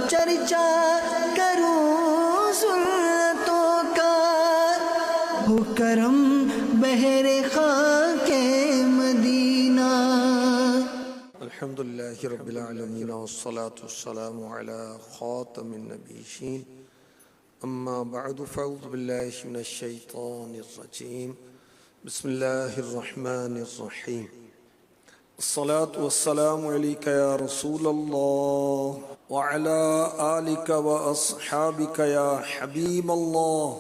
चर्चा करूं सुन्नतों का, हो करम बहरे खाके मदीना। अल्हम्दुलिल्लाहि रब्बिल आलमीन वस्सलातु वस्सलामु अला खातमिन नबिय्यीन अम्मा बअदु फ़अऊज़ु बिल्लाहि मिनश शैतानिर रजीम बिस्मिल्लाहिर रहमानिर रहीम। अस्सलातु वस्सलामु अलैका या रसूलल्लाह व अला आलिका व अस्हाबिका या हबीबल्लाह।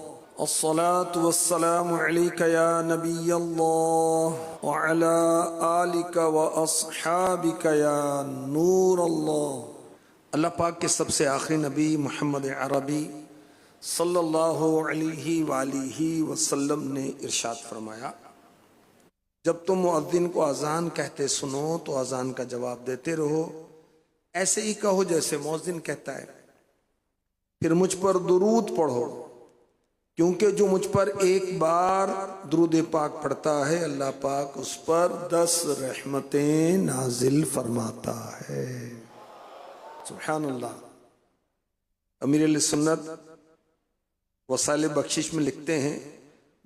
अस्सलातु वस्सलामु अलैका या नबियल्लाह व अला आलिका व अस्हाबिका या नूरल्लाह। अल्लाह पाक के सबसे आखिरी नबी मोहम्मद अरबी सल्लल्लाहु अलैहि वालिहि वसल्लम ने इरशाद फरमाया, जब तुम मुअज्जिन को अजान कहते सुनो तो अजान का जवाब देते रहो, ऐसे ही कहो जैसे मुअज्जिन कहता है। फिर मुझ पर दुरूद पढ़ो, क्योंकि जो मुझ पर एक बार दुरूद पाक पढ़ता है अल्लाह पाक उस पर 10 रहमतें नाजिल फरमाता है। सुभान अल्लाह। अमीर अहले सुन्नत वसाइल बख्शिश में लिखते हैं,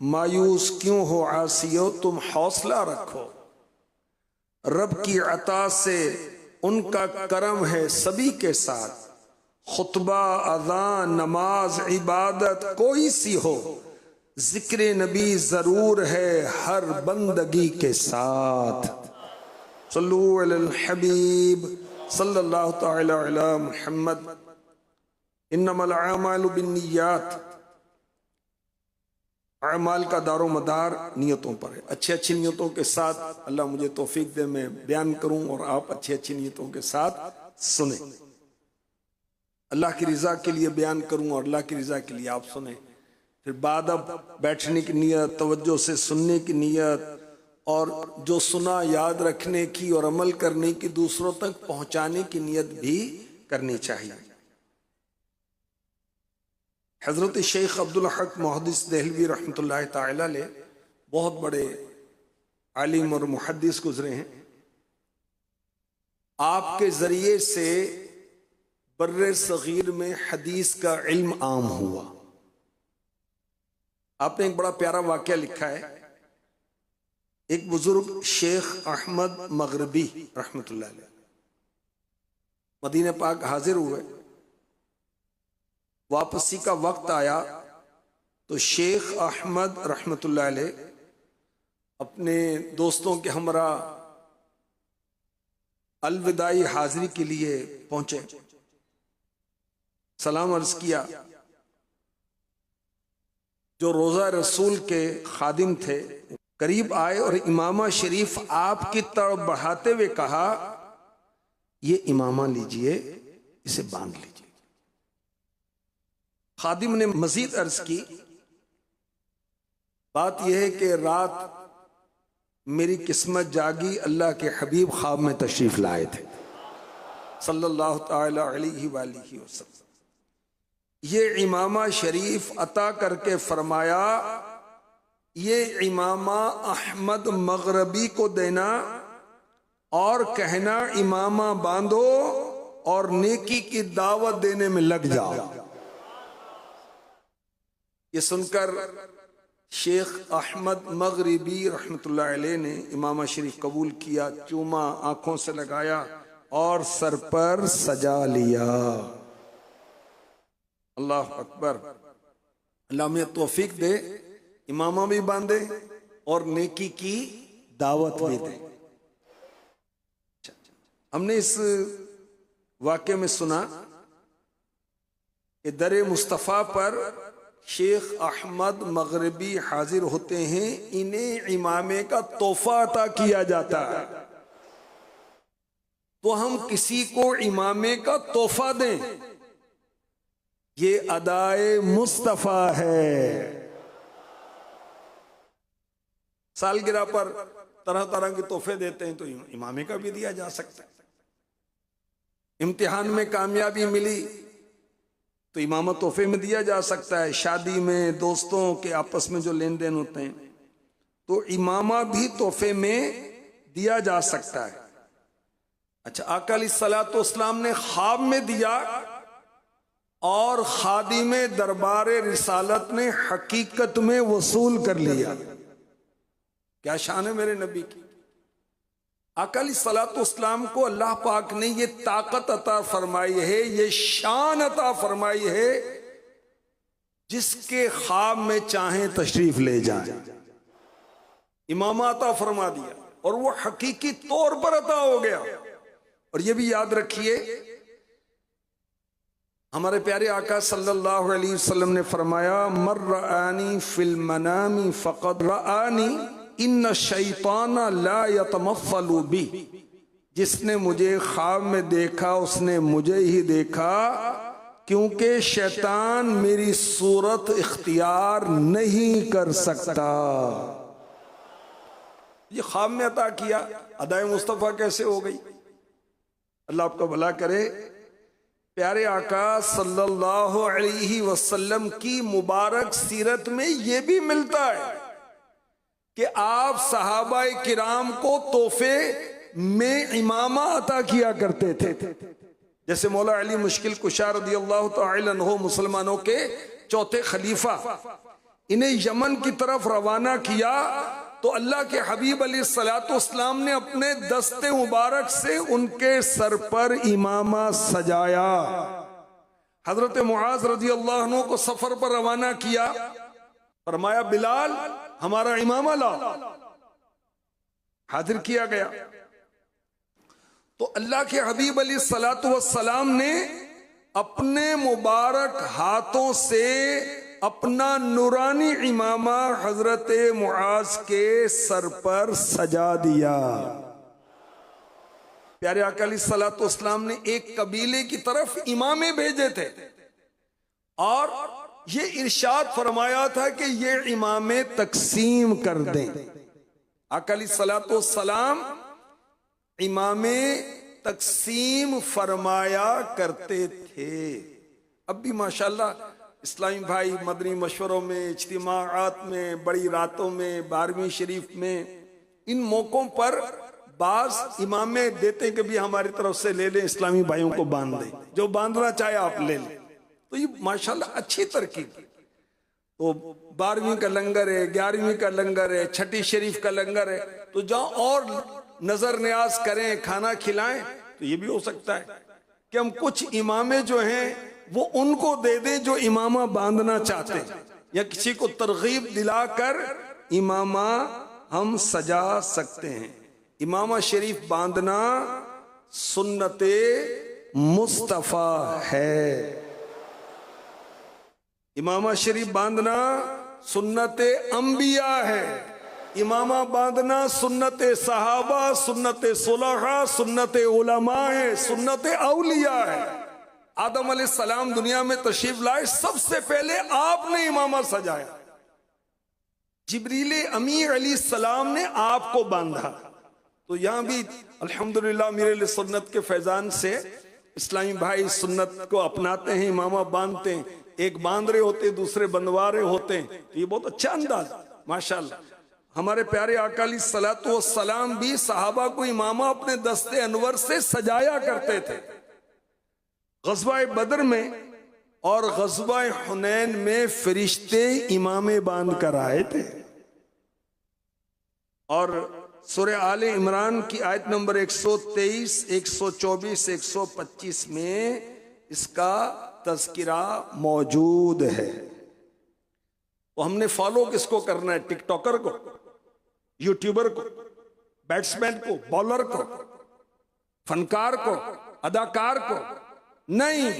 मायूस क्यों हो आसियो तुम हौसला रखो, रब की अता से उनका करम है सभी के साथ। खुतबा अज़ान नमाज इबादत कोई सी हो, जिक्र नबी जरूर है हर बंदगी के साथ। सल्लु अलल हबीब सल्लल्लाहु तआला अला मुहम्मद। इन्नमल अमालु बिन्नियात। अमाल का दारो मदार नियतों पर है। अच्छी अच्छी नियतों के साथ अल्लाह मुझे तौफीक दे मैं बयान करूं और आप अच्छी अच्छी नियतों के साथ सुने। अल्लाह की रज़ा के लिए बयान करूं और अल्लाह की रज़ा के लिए आप सुने। फिर बाद अब बैठने की नियत, तवज्जो से सुनने की नियत और जो सुना याद रखने की और अमल करने की, दूसरों तक पहुंचाने की नियत भी करनी चाहिए। हज़रत शेख अब्दुल हक मुहद्दिस देहलवी रहमतुल्लाह ताला अलैह बहुत बड़े आलिम और मुहद्दिस गुजरे हैं। आपके जरिए से बर्रे सगीर में हदीस का इल्म आम हुआ। आपने एक बड़ा प्यारा वाक़या लिखा है। एक बुजुर्ग शेख अहमद मगरबी रहमतुल्लाह अलैह मदीने पाक हाजिर हुए। वापसी का वक्त आया तो शेख अहमद रहमतुल्लाह अलैह अपने दोस्तों के हमरा अलविदाई हाजिरी के लिए पहुंचे। सलाम अर्ज किया। जो रोजा रसूल के खादिम थे करीब आए और इमामा शरीफ आपकी तरफ बढ़ाते हुए कहा, ये इमामा लीजिए, इसे बांध लीजिए। खादिम ने मजीद अर्ज की, बात यह है कि रात मेरी किस्मत जागी, अल्लाह के हबीब ख्वाब में तशरीफ लाए थे सल्लल्लाहु तआला अलैहि वालिहि वसल्लम। ये इमामा शरीफ अता करके फरमाया, ये इमामा अहमद मगरबी को देना और कहना इमामा बांधो और नेकी की दावत देने में लग जाओ। ये सुनकर शेख अहमद मगरिबी रहमतुल्लाह अलैह ने इमामा शरीफ कबूल किया, चूमा, आंखों से लगाया और सर पर सजा लिया। अल्लाह अकबर। अल्लाह में तौफीक दे, इमामा भी बांधे और नेकी की दावत भी दे। हमने इस वाक़े में सुना कि दरे मुस्तफ़ा पर शेख अहमद मगरबी हाजिर होते हैं, इन्हें इमामे का तोहफा अता किया जाता है। तो हम किसी को इमामे का तोहफा दें, ये अदाए मुस्तफ़ा है। सालगिरह पर तरह तरह के तोहफे देते हैं, तो इमामे का भी दिया जा सकता है। इम्तिहान में कामयाबी मिली तो इमामा तोहफे में दिया जा सकता है। शादी में दोस्तों के आपस में जो लेन देन होते हैं तो इमामा भी तोहफे में दिया जा सकता है। अच्छा, आका अलैहिस्सलातु वस्सलाम ने ख्वाब में दिया और खादिमे दरबारे रिसालत ने हकीकत में वसूल कर लिया। क्या शान है मेरे नबी की। आका अलैहिस्सलातु वस्सलाम को अल्लाह पाक ने ये ताकत अता फरमाई है, ये शान अता फरमाई है, जिसके ख्वाब में चाहे तशरीफ ले जाए। इमामा अता फरमा दिया और वो हकीकी तौर पर अता हो गया। और ये भी याद रखिए, हमारे प्यारे आका सल्लल्लाहु अलैहि वसल्लम ने फरमाया, मर रआनी फिल मनामी फ़क़द रआनी इन्न शैताना ला यतमफ़्फ़लु बी। जिसने मुझे ख्वाब में देखा उसने मुझे ही देखा, क्योंकि शैतान मेरी सूरत इख्तियार नहीं कर सकता। ये ख्वाब में अता किया, अदाए मुस्तफ़ा कैसे हो गई। अल्लाह आपका भला करे। प्यारे आका सल्लल्लाहु अलैहि वसल्लम की मुबारक सीरत में ये भी मिलता है कि आप सहाबाए किराम को तोहफे में इमामा अता किया करते थे। जैसे मौला अली मुश्किल कुशा रदियल्लाहु तआला अन्हु मुसलमानों के चौथे खलीफा, इन्हें यमन की तरफ रवाना किया तो अल्लाह के हबीब अलैहिस्सलातु वस्सलाम ने अपने दस्ते मुबारक से उनके सर पर इमामा सजाया। हजरत मुआज रज़ियल्लाहु अन्हु को सफर पर रवाना किया, फरमाया बिलाल हमारा इमामा लाओ। हाजिर किया गया तो अल्लाह के हबीब अलैहिस्सलातु वस्सलाम ने अपने मुबारक हाथों से अपना नूरानी इमामा हजरत मुआज के सर पर सजा दिया। प्यारे आका अलैहिस्सलातु वस्सलाम ने एक कबीले की तरफ इमामे भेजे थे और ये इरशाद फरमाया था कि ये इमामे तकसीम कर दें। आका अलैहिस्सलातु वस्सलाम इमामे तकसीम फरमाया करते थे। अब भी माशाल्लाह इस्लामी भाई मदनी मशवरों में, इज्तिमाआत में, बड़ी रातों में, 12वीं शरीफ में, इन मौकों पर बाज इमामे देते कि भी हमारी तरफ से ले लें, इस्लामी भाइयों को बांध दें, जो बांधना चाहे आप ले लें। तो ये माशाल्लाह अच्छी तरकीब। तो 12वीं का लंगर है, 11वीं का लंगर है, छठी शरीफ का लंगर है, तो जहाँ और नजर न्याज करें, खाना खिलाएं, तो ये भी हो सकता है कि हम कुछ इमामे जो हैं वो उनको दे दें जो इमामा बांधना चाहते हैं, या किसी को तरगीब दिलाकर इमामा हम सजा सकते हैं। इमामा शरीफ बांधना सुन्नते मुस्तफा है। इमामा शरीफ बांधना सुन्नते अंबिया है। इमामा बांधना सुन्नते सहाबा, सुन्नते सुलहा, सुन्नते उलमा है, सुन्नते औलिया है। आदम अलैहिस्सलाम दुनिया में तशरीफ लाए, सबसे पहले आपने इमामा सजाया। जिब्रील अमीर अलैहिस्सलाम ने आपको बांधा। तो यहां भी अल्हम्दुलिल्लाह मेरे सुन्नत के फैजान से इस्लामी भाई सुन्नत को अपनाते हैं, इमामा बांधते हैं। एक बांध रहे होते, दूसरे बंधवा रहे होते हैं। तो ये बहुत अच्छा अंदाज माशाल्लाह। हमारे प्यारे आका अलैहिस्सलातु वस्सलाम भी सहाबा को इमामा अपने दस्ते अनवर से सजाया करते थे। ग़ज़वा बदर में और ग़ज़वा हुनैन में फरिश्ते इमामे बांध कर आए थे। और सूरह आले इमरान की आयत नंबर 123, 124, 125 में इसका तज़किरा मौजूद है। तो हमने फॉलो किसको करना है? टिकटॉकर को, यूट्यूबर को, बैट्समैन को, बॉलर को, फनकार को, अदाकार को नहीं।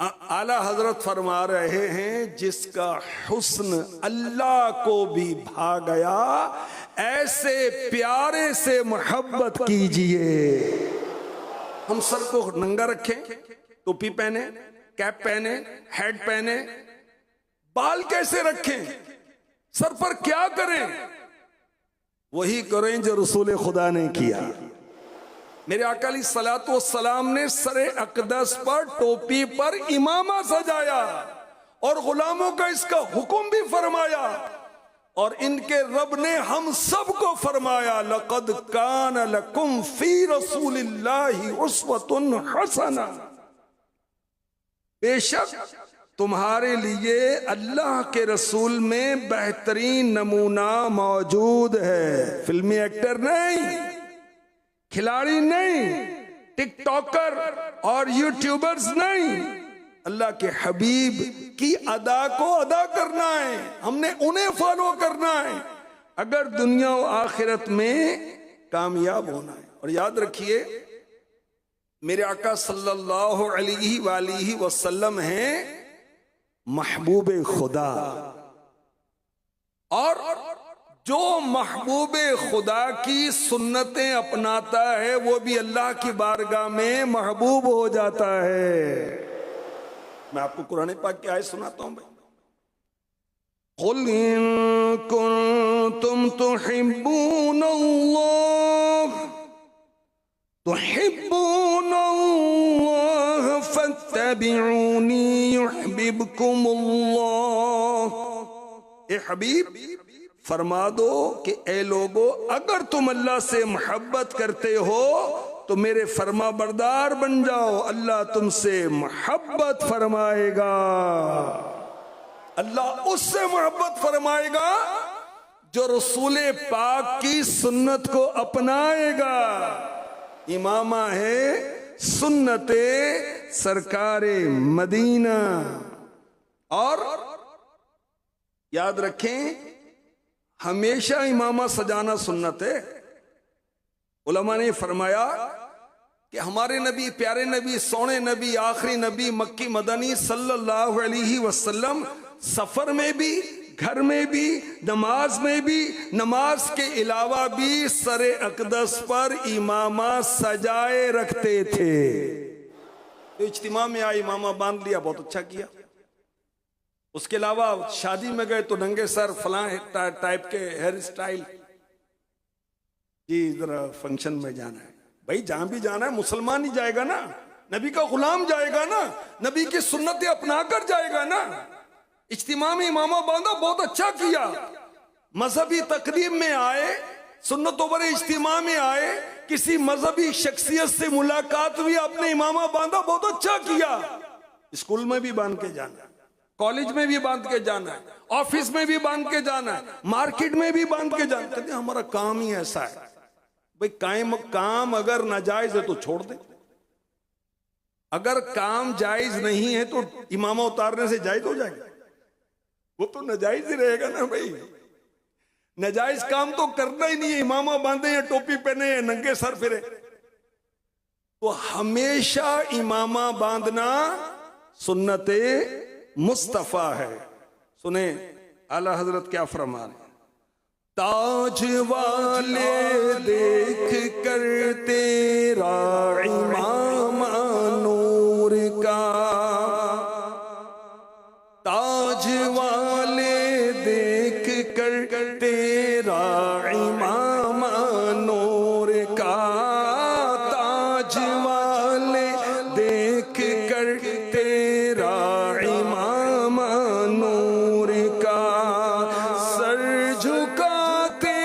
आला हजरत फरमा रहे हैं जिसका हुस्न अल्लाह को भी भा गया, ऐसे प्यारे से मोहब्बत कीजिए। हम सर को नंगा रखें, टोपी पहने, कैप पहने, हेड पहने, बाल कैसे रखें, सर पर क्या करें? वही करें जो रसूल खुदा ने किया। मेरे आका अलैहिस्सलातु वस्सलाम ने सरे अक़दस पर, टोपी पर इमामा सजाया और गुलामों का इसका हुक्म भी फरमाया। और इनके रब ने हम सबको फरमाया, लक़द कान लकुम फी रसूलिल्लाहि उस्वतुन हसना। बेशक तुम्हारे लिए अल्लाह के रसूल में बेहतरीन नमूना मौजूद है। फिल्मी एक्टर नहीं, खिलाड़ी नहीं, टिकटॉकर और यूट्यूबर्स नहीं, अल्लाह के हबीब की अदा को अदा करना है, हमने उन्हें फॉलो करना है अगर दुनिया और आखिरत में कामयाब होना है। और याद रखिए, मेरे आका सल्लल्लाहु अलैहि वसल्लम हैं महबूब खुदा, और जो महबूब खुदा की सुन्नतें अपनाता है वो भी अल्लाह की बारगाह में महबूब हो जाता है। मैं आपको कुरान पाक की आयत सुनाता हूं भाई। कुल इन कुंतुम तुहिब्बूनल्लाह फत्तबिऊनी युहिब्बुकुमुल्लाह। ए हबीब, फरमा दो कि ए लोगो, अगर तुम अल्लाह से मोहब्बत करते हो तो मेरे फरमा बरदार बन जाओ, अल्लाह तुमसे मोहब्बत फरमाएगा। अल्लाह उससे मोहब्बत फरमाएगा जो रसूल पाक की सुन्नत को अपनाएगा। इमामा है सुन्नते सरकारे मदीना। और याद रखें, हमेशा इमामा सजाना सुन्नत है। उलमा ने फरमाया कि हमारे नबी, प्यारे नबी, सोने नबी, आखिरी नबी, मक्की मदनी सल्लल्लाहु अलैहि वसल्लम सफर में भी, घर में भी, नमाज में भी, नमाज के अलावा भी सरे अकदस पर इमामा सजाए रखते थे। तो इज्तिमा में आए, इमामा बांध लिया, बहुत अच्छा किया। उसके अलावा शादी में गए तो नंगे सर, फलां टाइप के हेयर स्टाइल, जी जरा फंक्शन में जाना है। भाई जहां भी जाना है मुसलमान ही जाएगा ना, नबी का गुलाम जाएगा ना, नबी की सुन्नतें अपना कर जाएगा ना। इज्तिमा में इमामा बांधा, बहुत अच्छा किया। मजहबी तकरीब में आए, सुन्नतों पर इज्तिमा में आए, किसी मजहबी शख्सियत से मुलाकात हुई, आपने इमामा बांधा, बहुत अच्छा किया। स्कूल में भी बांध के जाना है, कॉलेज में भी बांध के जाना है, ऑफिस में भी बांध के जाना है, मार्केट में भी बांध के जाना है। हमारा काम ही ऐसा है भाई। काम अगर नाजायज है तो छोड़ दे, अगर काम जायज नहीं है तो इमामा उतारने से जायज हो जाएगा, वो तो नाजायज ही रहेगा ना भाई। नाजायज काम तो करना ही नहीं है, इमामा बांधे या टोपी पहने या नंगे सर फिरे। तो हमेशा इमामा बांधना सुन्नते मुस्तफा है। सुने आला हजरत क्या फरमा रहे, ताज वाले देख कर तेरा इमामा नूर का, ताज वाले देख कर तेरा इमामा नूर का, ताज वाले देख कर तेरा इमामा नूर का, सर झुकाते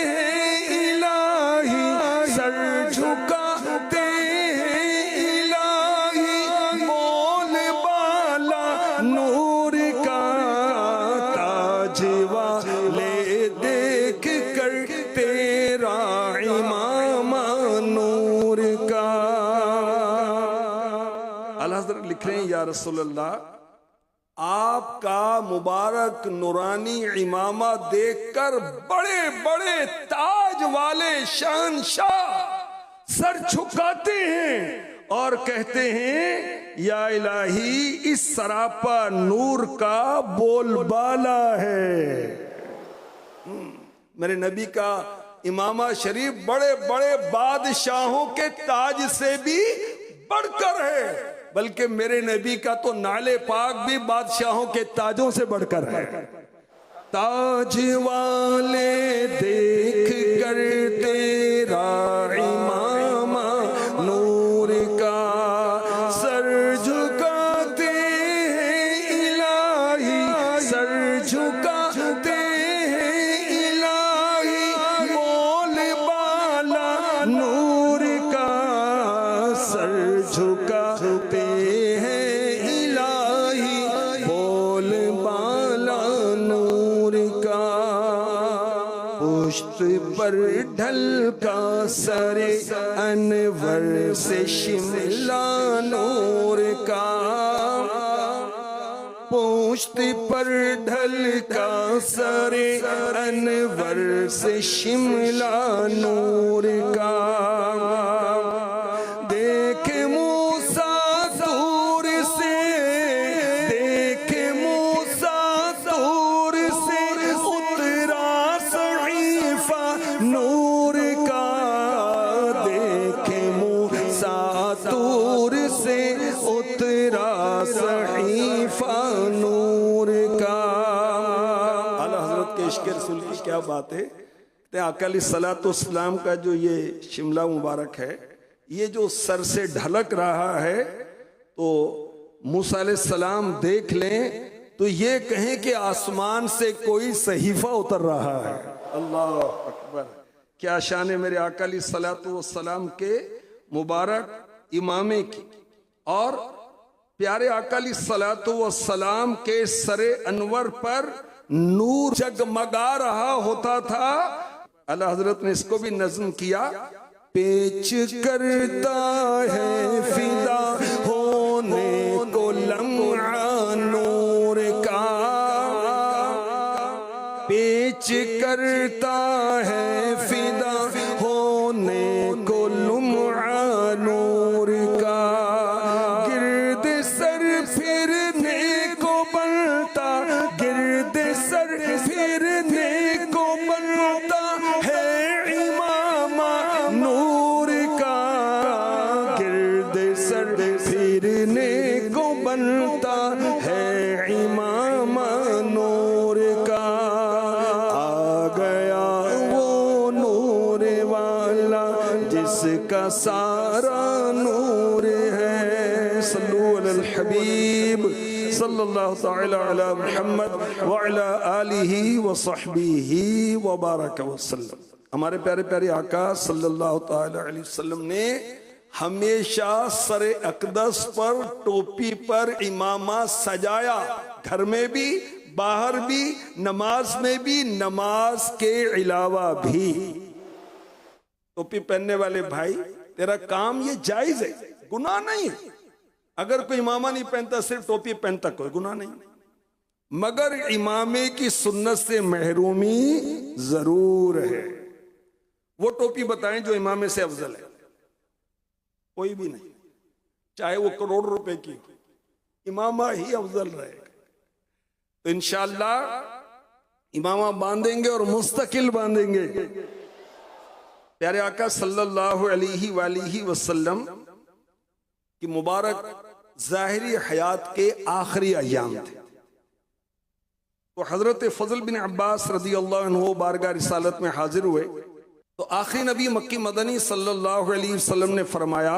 हैं इलाही, सर झुकाते हैं इलाही, बोल बाला नूर का, ताज वाले देख कर तेरा इमामा नूर का। अल्लाह हज़रत लिख रहे हैं, या रसूल अल्लाह, आपका मुबारक नूरानी इमामा देखकर बड़े बड़े ताज वाले शहंशाह सर झुकाते हैं और कहते हैं, या इलाही, इस सरापा नूर का बोलबाला है। मेरे नबी का इमामा शरीफ बड़े बड़े बादशाहों के ताज से भी बढ़कर है, बल्कि मेरे नबी का तो नाले पाक भी बादशाहों के ताजों से बढ़कर है। ताज वाले देख कर तेरा इमामा नूर का, सर झुकाते हैं इलाही, सर झुकाते हैं इलाही, बोल बाला नूर का, सर झुकाते हैं इलाही। पर ढलका सरे अनवर से शिमला नूर का, पोश्त पर ढलका सरे अनवर से शिमला नूर का। देख मूसा दूर से, देख मूसा दूर से उतरा सहीफा नूर का, देख मूसा दूर से उतरा सहीफा नूर का। आला हजरत के इश्क़ रसूल की क्या बात है। आका अलैहिस्सलाम का जो ये शिमला मुबारक है, ये जो सर से ढलक रहा है, तो मूसा अलैहिस्सलाम देख लें तो ये कहें कि आसमान से कोई सहीफा उतर रहा है। अल्लाह अकबर। क्या शान है मेरे आका अलैहिस्सलाम के मुबारक इमामे की। और प्यारे आका अलैहिस्सलाम के सरे अनवर पर नूर जगमगा रहा होता था। अल्लाह हजरत ने इसको भी नज़्म किया। पेच करता है फिदा होने को लम्हा नूर का, पेच करता है फिदा होने को लम्हा नूर का। गिरद सर फिरने को बनता, गिरद सर फिरने को बनता है इमामा नूर का, गिरद सर फिरने को बनता है इमामा नूर का। आ गया वो नूर वाला जिसका सारा नूर है। सल्लल्लाहु अलल हबीब सल्लल्लाहु तआला अला मुहम्मद व अला आलिहि व सहबिहि व बारक वसल्लम। हमारे प्यारे प्यारे आका सल्लल्लाहु तआला अलैहि वसल्लम ने हमेशा सरे अक़दस पर, टोपी पर इमामा सजाया, घर में भी, बाहर भी, नमाज में भी, नमाज के अलावा भी। टोपी पहनने वाले भाई, तेरा काम ये जायज है, गुनाह नहीं है। अगर कोई इमामा नहीं पहनता, सिर्फ टोपी पहनता, कोई गुनाह नहीं। मगर इमामे की सुन्नत से महरूमी जरूर है। वो टोपी बताएं जो इमामे से अफजल है। कोई भी नहीं, चाहे वो करोड़ रुपए की, इमामा ही अफजल रहेगा। तो इंशाअल्लाह इमामा बांधेंगे और मुस्तकिल बांधेंगे। प्यारे आका सल्लल्लाहु अलैहि वसल्लम की मुबारक ज़ाहिरी हयात के आखिरी अय्याम थे। तो हजरत फजल बिन अब्बास रज़ी अल्लाह अन्हु बारगाह रिसालत में हाजिर हुए। तो आखिरी नबी मक्की मदनी सल्लल्लाहु अलैहि वसल्लम ने फरमाया,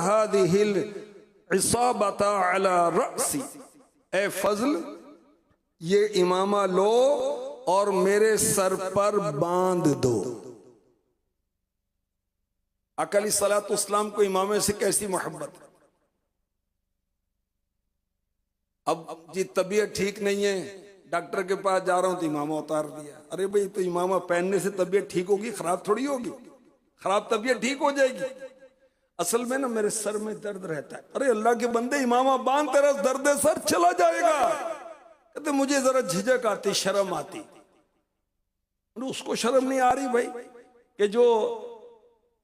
हादिहिल इसाबता अला रअसी, ए फजल ये इमामा लो और मेरे सर पर बांध दो। आका अलैहिस्सलाम को इमामे से कैसी मोहब्बत है। अब जी तबीयत ठीक नहीं है, डॉक्टर के पास जा रहा हूं तो इमामा उतार दिया। अरे भाई, तो इमामा पहनने से तबीयत ठीक होगी? खराब थोड़ी होगी, खराब तबीयत ठीक हो जाएगी। असल में ना मेरे सर में दर्द रहता है। अरे अल्लाह के बंदे, इमामा बांध, तेरा दर्द सर चला जाएगा। कहते मुझे जरा झिझक आती, शर्म आती। उसको शर्म नहीं आ रही भाई कि जो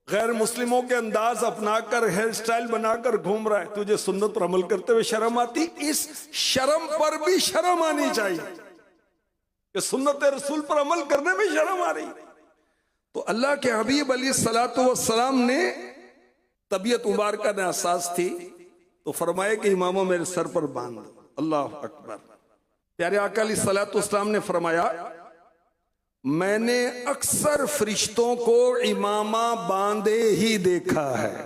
गैर मुस्लिमों के अंदाज अपनाकर हेयर स्टाइल बनाकर घूम रहा है, तुझे सुन्नत पर अमल करते हुए शर्म आती? इस शर्म पर भी शर्म आनी चाहिए कि सुन्नत रसूल पर अमल करने में शर्म आ रही। तो अल्लाह के हबीब अलैहिस्सलातु वस्सलाम ने, तबीयत मुबारक ने एहसास थी, तो फरमाया कि इमामा मेरे सर पर बांध दो। अल्लाह अकबर। प्यारे आका अलैहिस्सलातु वस्सलाम ने फरमाया, मैंने अक्सर फरिश्तों को इमामा बांधे ही देखा है।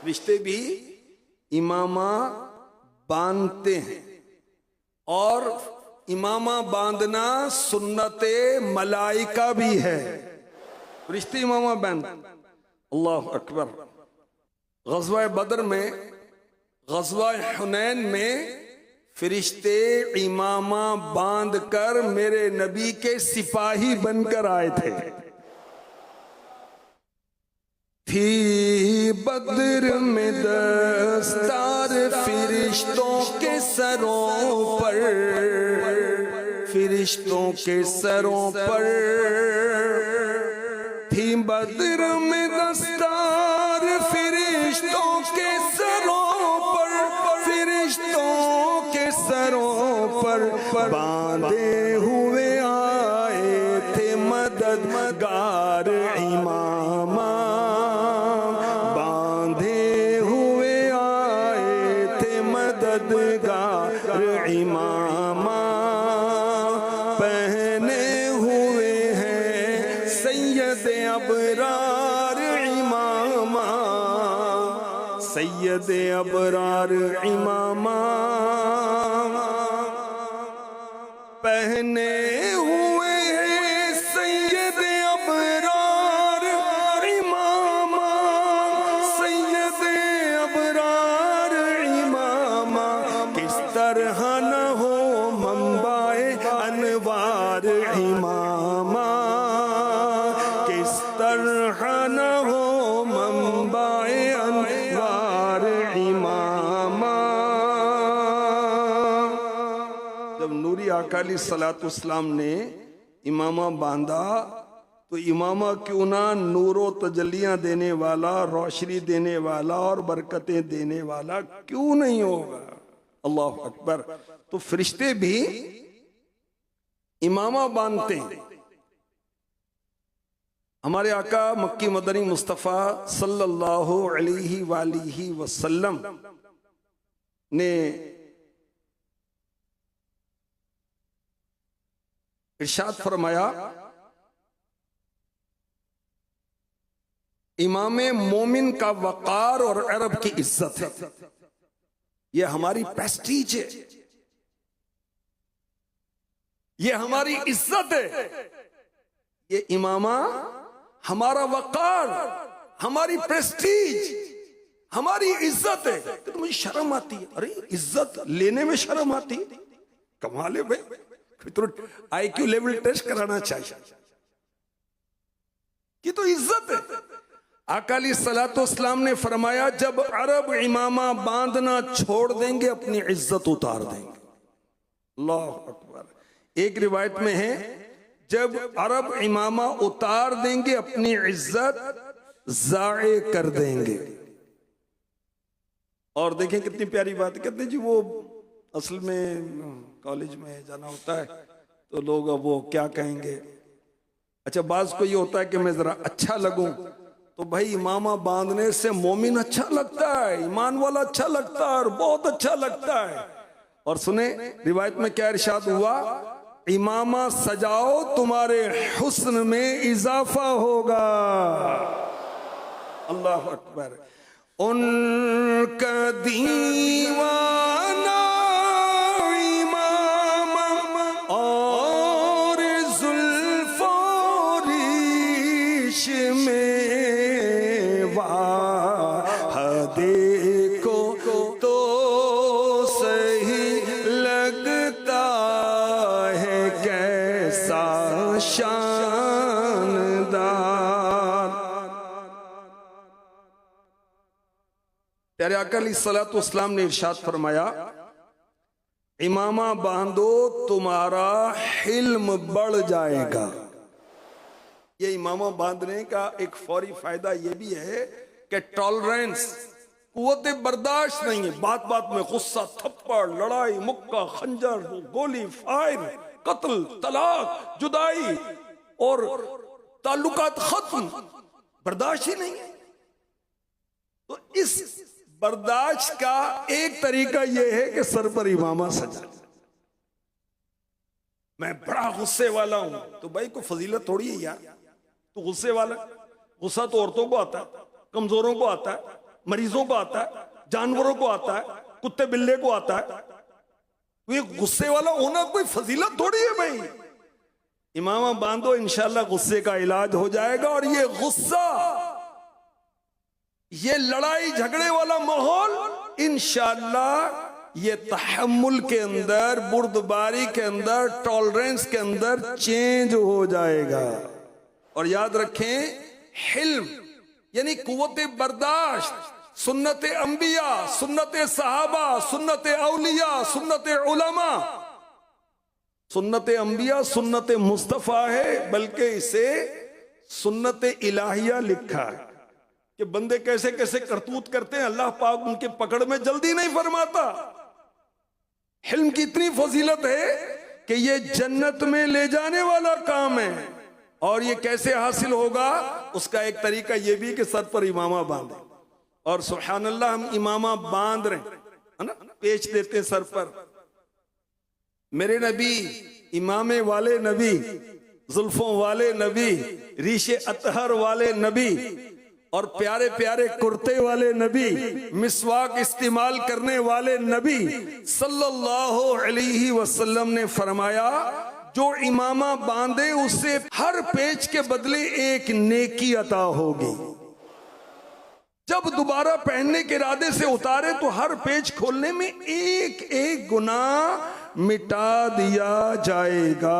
फरिश्ते भी इमामा बांधते हैं, और इमामा बांधना सुन्नते मलाइका भी है। फरिश्ते इमामा बांध। अल्लाह अकबर। गज़वा बदर में, गज़वा हुनैन में फरिश्ते इमामा बांध कर मेरे नबी के सिपाही बनकर आए थे। थी बद्र में दस्तार फरिश्तों के सरों पर, फरिश्तों के सरों पर थी बद्र में दस्तार फरिश्तों के सरों पर, फरिश्तों के सरों पर बांधे हुए आए थे मददगार इमामा, बांधे हुए आए थे मददगार इमामा, पहने हुए हैं सैयद अबरार इमामा, सैयद अबरार इमामा, पहने हुए हैं सैयद अबरार इमामा, सैयद अबरार इमामा, किस तरह न हो मंबाए अनवार इमामा, किस तरह न हो मंबाए अनवार इमामा। जब नूरी आका अलैहिस्सलाम ने इमामा बांधा तो इमामा क्यों ना नूरो तजलियां देने वाला, रोशनी देने वाला और बरकतें देने वाला क्यों नहीं होगा। अल्लाह अकबर। तो फरिश्ते भी इमामा बांधते हैं। हमारे आका मक्की मदनी मुस्तफ़ा सल्लल्लाहु अलैहि वसल्लम ने इरशाद फरमाया, इमामे मोमिन का वकार और अरब की इज्जत है, ये हमारी प्रेस्टीज है, ये हमारी इज्जत है। ये इमामा हमारा वकार, हमारी प्रेस्टीज, हमारी इज्जत है। तो मुझे शर्म आती है, अरे इज्जत लेने में शर्म आती है, कमाल है भाई। तो IQ लेवल टेस्ट कराना चाहिए कि तो इज्जत है। आका अलैहिस्सलाम ने फरमाया, जब अरब इमामा बांधना छोड़ देंगे अपनी इज्जत उतार देंगे। अल्लाह अकबर। एक रिवायत में है, जब अरब इमामा उतार देंगे अपनी इज्जत ज़ाए कर देंगे। और देखें कितनी प्यारी बात है। कहते हैं जी वो असल में कॉलेज में जाना होता है तो लोग अब वो क्या कहेंगे। अच्छा, बाज को ये होता है कि मैं जरा अच्छा लगूं, तो भाई इमामा बांधने से मोमिन अच्छा लगता है, ईमान वाला अच्छा लगता है और बहुत अच्छा लगता है। और सुने रिवायत में क्या इरशाद हुआ, इमामा सजाओ तुम्हारे हुस्न में इजाफा होगा। अल्लाह अकबर। उनका दीवाना प्यारे आका अलैहिस्सलाम ने इरशाद फरमाया, इमामा बांधो तुम्हारा हिल्म बढ़ जाएगा। ये इमामा बांधने का एक फौरी फायदा ये भी है कि टॉलरेंस, कुव्वत बर्दाश्त नहीं है। बात बात में गुस्सा, थप्पड़, लड़ाई, मुक्का, खंजर, गोली, फायर, कत्ल, तलाक, जुदाई और ताल्लुकात खत्म, बर्दाश्त ही नहीं है। तो इस बर्दाश्त का एक तरीका यह है कि सर पर इमामा सजा। मैं बड़ा गुस्से वाला हूं, तो भाई कोई फजीलत थोड़ी है यार। तो गुस्से वाला, गुस्सा तो औरतों को आता है, कमजोरों को आता है, मरीजों को आता है, जानवरों को आता है, कुत्ते बिल्ले को आता है। तो ये गुस्से वाला होना कोई फजीलत थोड़ी है भाई। इमामा बांधो, इंशाल्लाह गुस्से का इलाज हो जाएगा। और ये गुस्सा, ये लड़ाई झगड़े वाला माहौल इंशाअल्लाह ये तहम्मुल के अंदर, बुर्दबारी के अंदर, टॉलरेंस के अंदर चेंज हो जाएगा। और याद रखें, हिल्म यानी कुव्वत बर्दाश्त, सुन्नत अंबिया, सुन्नत सहाबा, सुन्नत औलिया, सुन्नत उलमा। सुन्नत अंबिया सुन्नत मुस्तफ़ा है, बल्कि इसे सुन्नत इलाहिया लिखा है कि बंदे कैसे कैसे करतूत करते हैं, अल्लाह पाक उनके पकड़ में जल्दी नहीं फरमाता। हिल्म की इतनी फजीलत है कि ये जन्नत में ले जाने वाला काम है। और ये कैसे हासिल होगा, उसका एक तरीका ये भी कि सर पर इमामा बांधे। और सुभान अल्लाह, हम इमामा बांध रहे है ना, पेच देते हैं सर पर। मेरे नबी, इमामे वाले नबी, जुल्फों वाले नबी, रीशे अतहर वाले नबी और प्यारे प्यारे कुर्ते वाले नबी, मिसवाक इस्तेमाल करने वाले नबी सल्लल्लाहु अलैहि वसल्लम ने फरमाया, जो इमामा बांधे उसे हर पेच के बदले एक नेकी अता होगी। जब दोबारा पहनने के इरादे से उतारे तो हर पेच खोलने में एक एक गुनाह मिटा दिया जाएगा।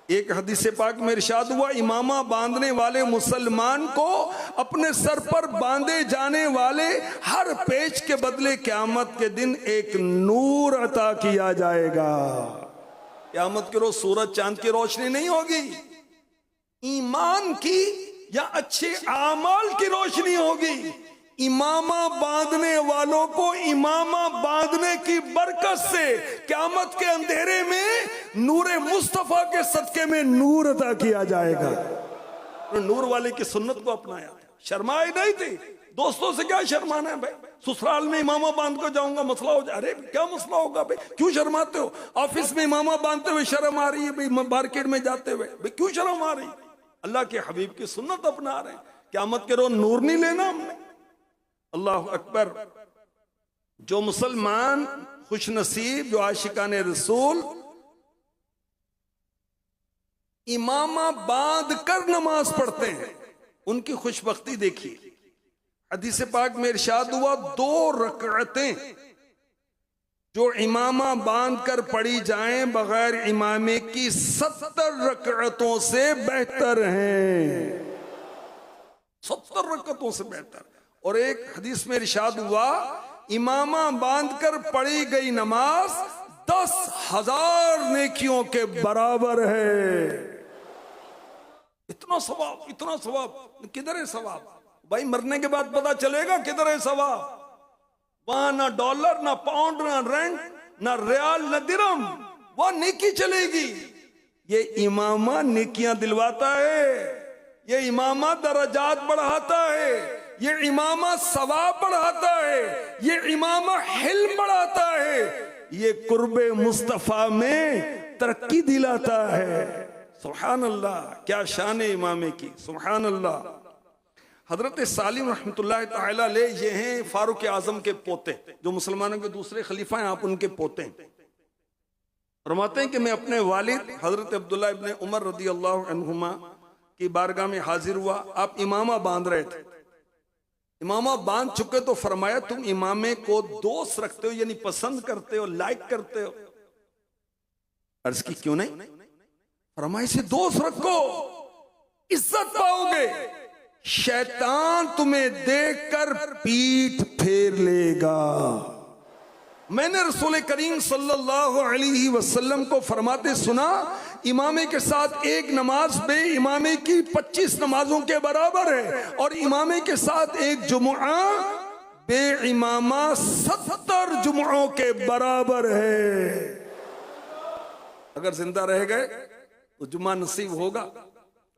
एक हदीस पाक में इरशाद हुआ, इमामा बांधने वाले मुसलमान को अपने सर पर बांधे जाने वाले हर पेच के बदले क़यामत के दिन एक नूर अता किया जाएगा। क़यामत के रोज सूरज चांद की रोशनी नहीं होगी, ईमान की या अच्छे आमाल की रोशनी होगी। इमामा बांधने वालों को इमामा बांधने की बरकत से क़यामत के अंधेरे में नूरे मुस्तफा के सदके में नूर अता किया जाएगा। तो नूर वाले की सुन्नत को अपनाया, शर्माए नहीं थे। दोस्तों से क्या शर्माना है भाई, ससुराल में इमामा बांध कर जाऊंगा मसला हो जाए। अरे क्या मसला होगा भाई, क्यों शर्माते हो? ऑफिस में इमामा बांधते हुए शर्म आ रही है भाई, मार्केट में जाते हुए भाई क्यों शर्म आ रही? अल्लाह के हबीब की सुन्नत अपना रहे हैं। क़यामत के रोज नूर नहीं लेना हमने। अल्लाह अकबर। जो मुसलमान खुश नसीब, जो आशिकाने रसूल इमामा बांध कर नमाज पढ़ते हैं, उनकी खुशबख्ती देखिए। हदीस पाक में इरशाद हुआ, 2 रकअतें जो इमामा बांध कर पढ़ी जाएं बगैर इमामे की 70 रकअतों से बेहतर हैं। 70 रकअतों से बेहतर। और एक हदीस में इरशाद हुआ, इमामा बांध कर पढ़ी गई नमाज 10,000 नेकियों के बराबर है। इतना सवाब, इतना सवाब। किधर है सवाब भाई? मरने के बाद पता चलेगा किधर है सवाब। वहां ना डॉलर, ना पाउंड, ना रेंट, ना रियाल, ना दिरहम, वह नेकी चलेगी। ये इमामा नेकियां दिलवाता है, ये इमामा दर्जात बढ़ाता है, ये इमामा सवाब बढ़ाता है, ये इमामा हिल्म बढ़ाता है, ये कुर्बे मुस्तफा में तरक्की दिलाता है। सुभान अल्लाह, क्या शान है इमामे की, सुभान अल्लाह। हजरत सालिम रहमतुल्लाह ताला अलैह ये हैं फारूक आजम के पोते, जो मुसलमानों के दूसरे खलीफा हैं, आप उनके पोते हैं। फरमाते हैं कि मैं अपने वालिद हजरत अब्दुल्लाह इब्ने उमर रदी अल्लाह अन्हुमा की बारगाह में हाजिर हुआ। आप इमामा बांध रहे थे, इमामा बांध चुके तो फरमाया, तुम इमामे को दोस्त रखते हो, यानी पसंद करते हो, लाइक करते हो। अर्ज की क्यों नहीं? फरमाया इसे दोस्त रखो, इज्जत पाओगे। शैतान तुम्हें देखकर पीठ फेर लेगा। मैंने रसूल करीम सल्लल्लाहु अलैहि वसल्लम को फरमाते सुना, इमामे के साथ एक नमाज बे इमामे की 25 नमाजों के बराबर है, और इमामे के साथ एक जुमुआ बे इमामा 70 जुमुओं के बराबर है। अगर जिंदा रह गए तो जुम्मा नसीब होगा।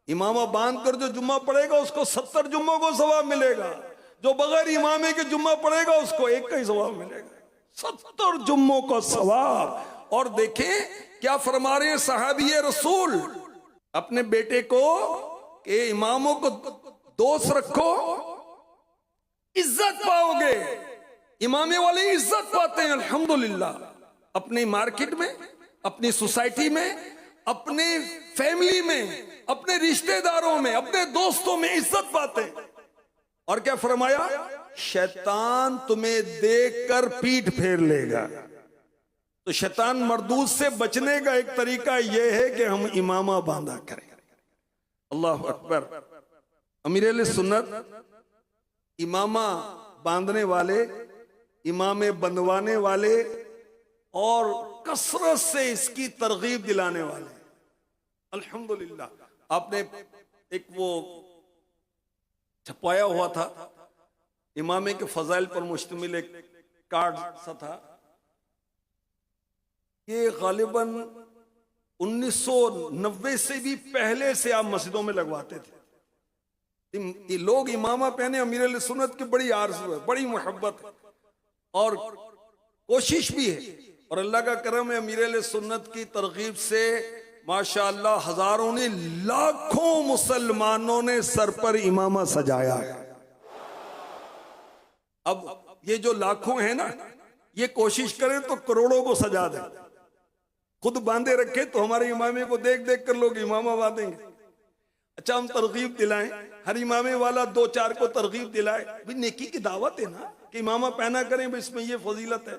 इमामा बांध कर जो जुम्मा पड़ेगा उसको 70 जुम्मों को सवाब मिलेगा, जो बगैर इमामे के जुम्मा पड़ेगा उसको एक का ही सवाब मिलेगा, 70 जुम्मों को सवाब। और देखें क्या फरमा रहे हैं सहाबी रसूल अपने बेटे को कि इमामों को दोस्त रखो, इज्जत पाओगे। इमामे वाले इज्जत पाते हैं अल्हम्दुलिल्लाह, अपनी मार्केट में, अपनी सोसाइटी में, अपने फैमिली में, अपने रिश्तेदारों में, अपने दोस्तों में इज्जत पाते हैं। और क्या फरमाया, शैतान तुम्हें देखकर पीठ फेर लेगा। तो शैतान मरदूद से बचने का एक तरीका यह है कि हम इमामा बांधा करें। अल्लाह अकबर। अमीर अहले सुन्नत इमामा बांधने वाले, इमामे बंधवाने वाले और कसरत से इसकी तरगीब दिलाने वाले। अल्हम्दुलिल्लाह। आपने एक वो छपाया हुआ था इमामे के फजाइल पर मुश्तमिल एक कार्ड सा था। ये गालिबन 1990 से भी पहले से आप मस्जिदों में लगवाते थे। ये लोग इमामा पहने, अमीर अहले सुन्नत की बड़ी आरज़ू है, बड़ी मोहब्बत है और कोशिश भी है। और अल्लाह का करम है, अमीर अहले सुन्नत की तरगीब से माशाअल्लाह हजारों ने, लाखों मुसलमानों ने सर पर इमामा सजाया है। अब ये जो लाखों हैं ना, ये कोशिश करें तो करोड़ों को सजा दें। खुद बांधे रखे तो हमारे इमामे को देख देख कर लोग इमामा बांधेंगे। अच्छा, हम तरगीब दिलाएं, हर इमामे वाला 2-4 को तरगीब दिलाए। भी नेकी की दावत है ना कि इमामा पहना करें, इसमें ये फजीलत है,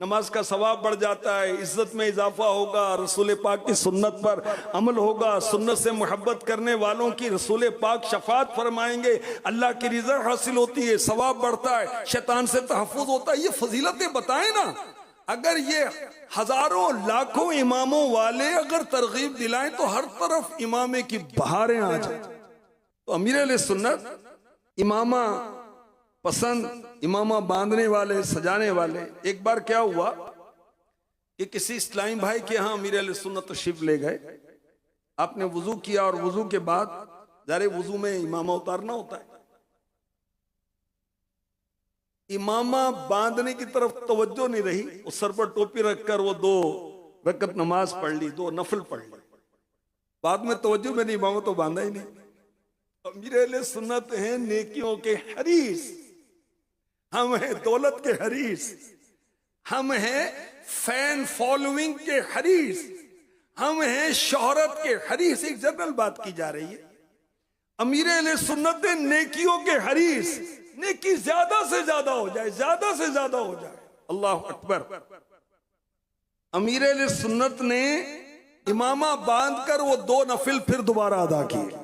नमाज का सवाब बढ़ जाता है, इज्जत में इजाफा होगा, रसूल पाक की सुन्नत पर अमल होगा, सुन्नत से मोहब्बत करने वालों की रसूल पाक शफात फरमाएंगे, अल्लाह की रिज़ा हासिल होती है, सवाब बढ़ता है, शैतान से तहफ़्फ़ुज़ होता है। ये फजीलतें बताएं ना। अगर ये हजारों लाखों इमामों वाले अगर तरगीब दिलाएं तो हर तरफ इमामे की बहारें आ जाए। तो अमीर अहले सुन्नत इमामा पसंद, इमामा बांधने वाले, सजाने वाले। एक बार क्या हुआ कि किसी इस्लामी भाई के यहाँ अमीर अहले सुन्नत तशरीफ ले गए। आपने वुजू किया और वुजू के बाद ज़ाहिर वुजू में इमामा उतारना होता है। इमामा बांधने की तरफ तवज्जो नहीं रही, उस सर पर टोपी रखकर वो 2 रकत नमाज पढ़ ली, 2 नफल पढ़ ली। बाद में तवज्जो में नहीं, इमामा तो बांधा ही नहीं। अमीर अहले सुन्नत हैं नेकियों के हरीस, हम हैं दौलत के हरीस, हम हैं फैन फॉलोइंग के हरीस, हम हैं शोहरत के हरीस। एक जनरल बात की जा रही है। अमीर अहले सुन्नत हैं नेकियों के हरीस, नेकी ज्यादा से ज्यादा हो जाए, ज्यादा से ज्यादा हो जाए। अल्लाह अकबर। अमीर अहले सुन्नत ने इमामा बांधकर वो 2 नफिल फिर दोबारा अदा किए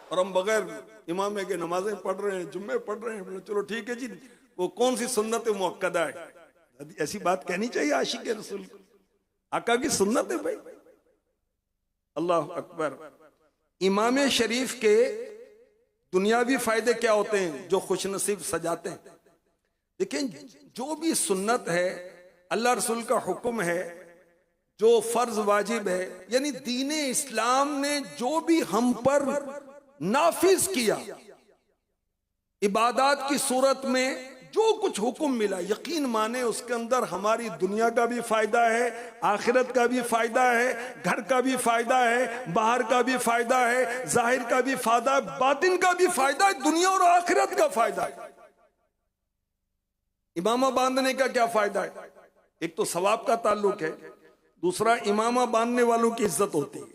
और हम बगैर इमामे के नमाजें पढ़ रहे हैं, जुम्मे पढ़ रहे हैं। बोले चलो ठीक है जी, वो कौन सी सुन्नत मुअक्कदा है? ऐसी बात कहनी चाहिए आशिक रसूल को, आका की सुन्नत है भाई। अल्लाह अकबर। इमाम शरीफ के दुनियावी फायदे क्या होते हैं जो खुशनसीब सजाते हैं? लेकिन जो भी सुन्नत है, अल्लाह रसूल का हुक्म है, जो फर्ज वाजिब है, यानी दीन इस्लाम ने जो भी हम पर नाफिज किया, इबादत की सूरत में जो कुछ हुक्म मिला, यकीन माने उसके अंदर हमारी दुनिया का भी फायदा है, आखिरत का भी फायदा है, घर का भी फायदा है, बाहर का भी फायदा है, जाहिर का भी फायदा है, बातिन का भी फायदा है, दुनिया और आखिरत का फायदा है। इमामा बांधने का क्या फायदा है? एक तो सवाब का ताल्लुक है, दूसरा इमामा बांधने वालों की इज्जत होती है।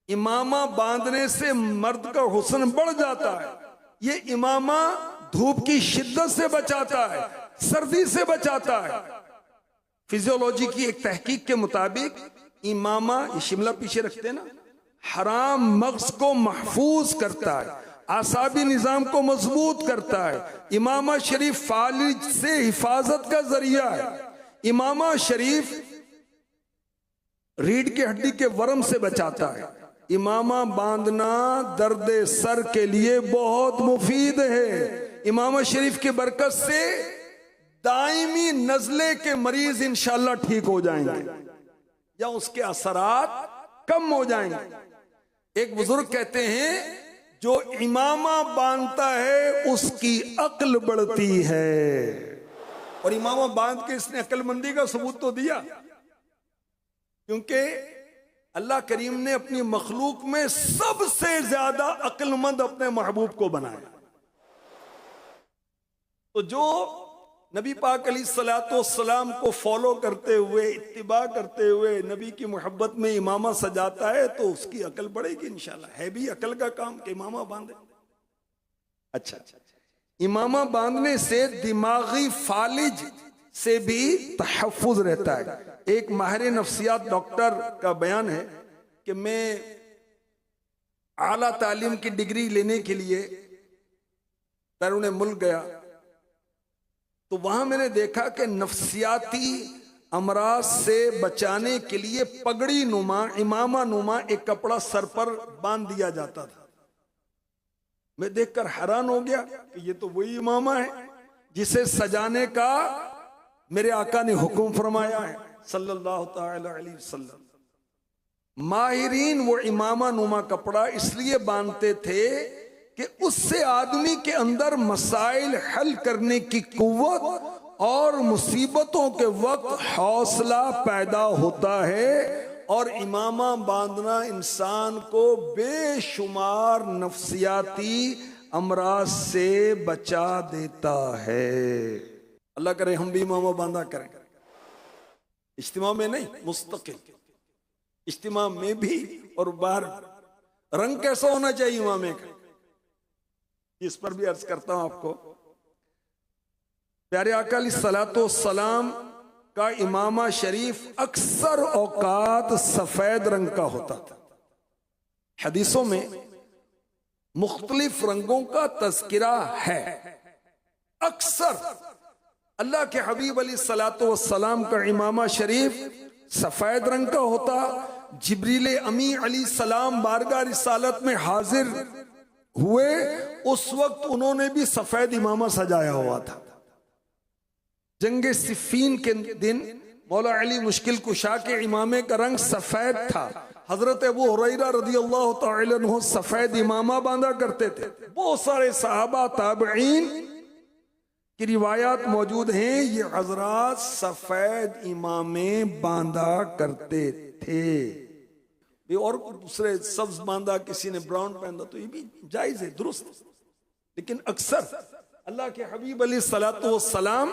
इमामा बांधने से मर्द का हुस्न बढ़ जाता है। ये इमामा धूप की शिद्दत से बचाता है, सर्दी से बचाता है। फिजियोलॉजी की एक तहकीक के मुताबिक इमामा, ये शिमला पीछे रखते हैं ना, हराम मग़ज़ को महफूज करता है, आसाबी निजाम को मजबूत करता है। इमामा शरीफ फालिज से हिफाजत का जरिया है। इमामा शरीफ रीढ़ की हड्डी के वर्म से बचाता है। इमामा बांधना दर्द सर के लिए बहुत मुफीद है। इमामा शरीफ की बरकत से दायमी नज़ले के मरीज इंशाल्लाह ठीक हो जाएंगे या उसके असरात कम हो जाएंगे। एक बुजुर्ग कहते हैं, जो इमामा बांधता है उसकी अक्ल बढ़ती है। और इमामा बांध के इसने अक्लमंदी का सबूत तो दिया, क्योंकि अल्लाह करीम ने अपनी मखलूक में सबसे ज्यादा अक्लमंद अपने महबूब को बनाया। तो जो नबी पाक अलैहिस्सलाम को फॉलो करते हुए, इत्तिबा करते हुए नबी की मोहब्बत में इमामा सजाता है तो उसकी अकल बढ़ेगी इंशाल्लाह। है भी अकल का काम कि इमामा बांधे। अच्छा, इमामा बांधने से दिमागी फालिज से भी तहफ्फुज रहता है। एक माहिर नफ्सियात डॉक्टर का बयान है कि मैं आला तालीम की डिग्री लेने के लिए बैरून मुल्क गया, तो वहां मैंने देखा कि नफ्सियाती अमराज से बचाने के लिए पगड़ी नुमा, इमामा नुमा एक कपड़ा सर पर बांध दिया जाता था। मैं देखकर हैरान हो गया कि ये तो वही इमामा है जिसे सजाने का मेरे आका ने हुक्म फरमाया है सल्लल्लाहु तआला अलैहि वसल्लम। माहिरीन वो इमामा नुमा कपड़ा इसलिए बांधते थे कि उससे आदमी के अंदर मसाइल हल करने की कुव्वत और मुसीबतों के वक्त हौसला पैदा होता है, और इमामा बांधना इंसान को बेशुमार नफ्सियाती अमराज से बचा देता है। अल्लाह करे हम भी इमामा बांधा करें, इज्तिमा में नहीं, मुस्तकिल इज्तिमा में भी और बाहर। रंग कैसा होना चाहिए इमामे का, इस पर भी अर्ज करता हूं आपको। प्यारे आका अलैहिस्सलातो वस्सलाम का इमामा शरीफ अक्सर औकात सफेद रंग का होता था। हदीसों में मुख्तलिफ रंगों का तज़किरा है। अक्सर अल्लाह के हबीब अलैहिस्सलातो वस्सलाम का इमामा शरीफ सफेद रंग का होता। जिब्रील अमी अलैहिस्सलाम बारगाह रिसालत में हाजिर हुए, उस वक्त उन्होंने भी सफेद इमामा सजाया हुआ था। जंगे सिफ़ीन के दिन मौला अली मुश्किल कुशा के इमामे का रंग सफेद था। हजरत अबू हुरैरा रदियल्लाहु तआला अन्हु सफेद इमामा बांधा करते थे। बहुत सारे सहाबा ताबईन की रिवायात मौजूद हैं, ये हजरात सफेद इमामे बांधा करते थे। और दूसरे सब्ज बांधा, किसी ने ब्राउन पहना, तो ये भी जायज है, दुरुस्त। लेकिन अक्सर अल्लाह के हबीब अलैहिस्सलातु वस्सलाम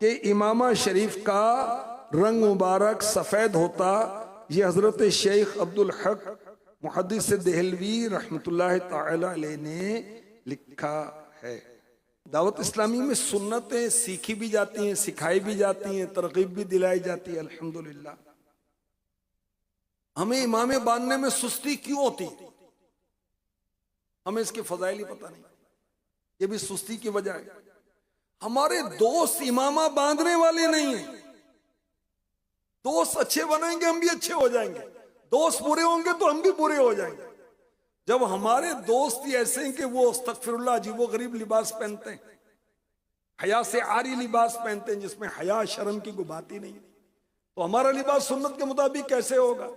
के इमामा शरीफ का रंग मुबारक सफेद होता। ये हजरत शेख अब्दुल हक मुहद्दिस देहलवी रहमतुल्लाह तआला अलैह ने लिखा है। दावत इस्लामी में सुन्नतें सीखी भी जाती हैं, सिखाई भी जाती हैं, तरगीब भी दिलाई जाती है। अल्हम्दुलिल्लाह। हमें इमामे बांधने में सुस्ती क्यों होती, हमें इसके फजाइल ही पता नहीं। ये भी सुस्ती की वजह है। हमारे दोस्त इमामा बांधने वाले नहीं है। दोस्त अच्छे बनाएंगे हम भी अच्छे हो जाएंगे, दोस्त बुरे होंगे तो हम भी बुरे हो जाएंगे। जब हमारे दोस्त ही ऐसे हैं कि वो अस्तगफिरुल्लाह अजीबो गरीब लिबास पहनते हैं, हया से आरी लिबास पहनते हैं जिसमें हया शर्म की कोई बात ही नहीं, तो हमारा लिबास सुन्नत के मुताबिक कैसे होगा?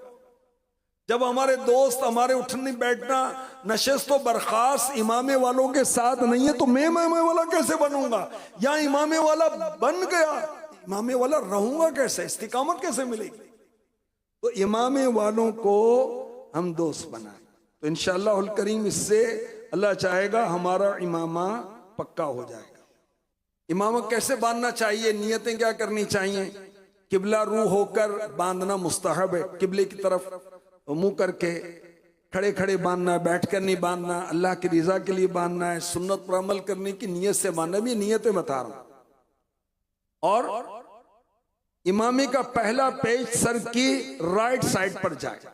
जब हमारे दोस्त हमारे उठने बैठना नशिस्त व बर्खास्त इमामे वालों के साथ नहीं है, तो मैं इमामे वाला कैसे बनूंगा? या इमामे वाला बन गया, इमामे वाला रहूंगा कैसे? इस्तिकामत कैसे मिलेगी? तो इमामे वालों को हम दोस्त बनाए तो इंशाअल्लाहुल करीम इससे अल्लाह चाहेगा हमारा इमामा पक्का हो जाएगा। इमामा कैसे बांधना चाहिए, नियतें क्या करनी चाहिए? किबला रू होकर बांधना मुस्तहब है, किबले की तरफ मुंह करके खड़े खड़े बांधना है, बैठ कर नहीं बांधना, अल्लाह की रजा के लिए बांधना है, सुन्नत पर अमल करने की नियत से बांधना। भी नियतें बता रहा हूं। और इमामे का पहला पेज सर की राइट साइड पर जाए।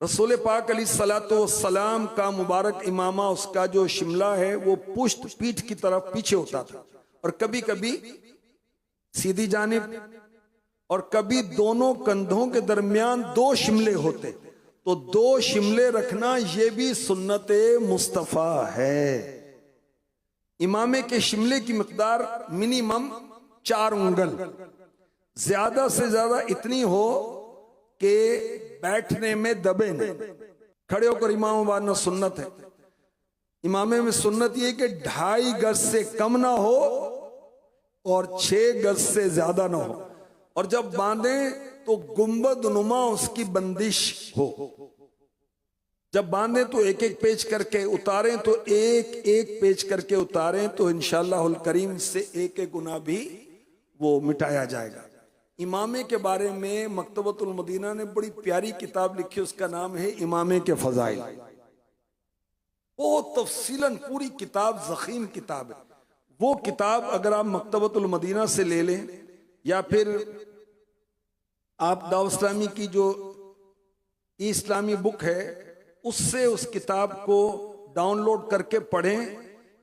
रसूल पाक अलैहिस्सलातु वस्सलाम का मुबारक इमामा, उसका जो शिमला है वो पुष्ट पीठ की तरफ पीछे होता था, और कभी कभी सीधी जानिब और कभी दोनों कंधों के दरमियान दो शिमले होते। तो दो शिमले रखना ये भी सुन्नते मुस्तफा है। इमामे के शिमले की मिकदार मिनिमम 4 उंगल, ज्यादा से ज्यादा इतनी हो कि बैठने में दबे नहीं। खड़े होकर इमाम बांधना सुन्नत है। इमामे में सुन्नत ये कि 2.5 गज से कम ना हो और 6 गज से ज्यादा ना हो, और जब बांधे तो गुंबद नुमा उसकी बंदिश हो। जब बांधे तो एक एक पेच करके उतारें, तो एक एक पेच करके उतारें, तो इंशाअल्लाहुल करीम से एक एक गुनाह भी वो मिटाया जाएगा। इमामे के बारे में मकतबतुल मदीना ने बड़ी प्यारी किताब लिखी, उसका नाम है इमामे के फजाइल। बहुत तफसीलन पूरी किताब, ज़ख़ीम किताब है। वो किताब अगर आप मकतबतुल मदीना से ले लें या फिर आप दावत इस्लामी की जो इस्लामी बुक है उससे उस किताब को डाउनलोड करके पढ़ें।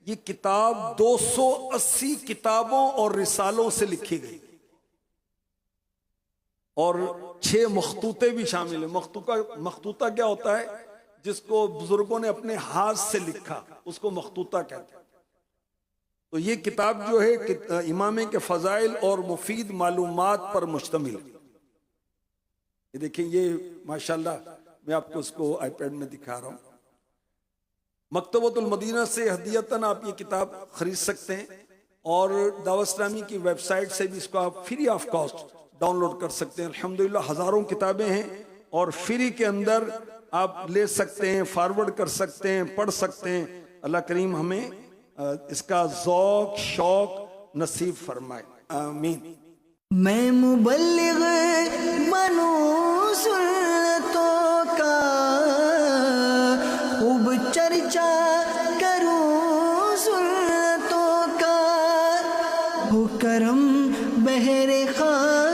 ये किताब 280 किताबों और रिसालों से लिखी गई और 6 मखतूते भी शामिल है। मखतूता क्या होता है? जिसको बुजुर्गों ने अपने हाथ से लिखा उसको मखतूता कहते हैं। तो ये किताब जो है इमाम के फजाइल और मुफीद मालूमात पर मुश्तमिल है। ये देखिए, ये माशाल्लाह मैं आपको उसको आईपैड में दिखा रहा हूँ। मकतबतुल मदीना से हदियतन आप ये किताब खरीद सकते हैं और दावत इस्लामी की वेबसाइट से भी इसको आप फ्री ऑफ कॉस्ट डाउनलोड कर सकते हैं। अल्हम्दुलिल्लाह हजारों किताबें हैं और फ्री के अंदर आप ले सकते हैं, फॉरवर्ड कर सकते हैं, पढ़ सकते हैं। अल्लाह करीम हमें इसका ज़ौक़ शौक़ नसीब फरमाए, आमीन। मैं मुबल्लिग बनूं सुन्नतों का, खूब चर्चा करूं सुन्नतों का, हो करम बहरे खां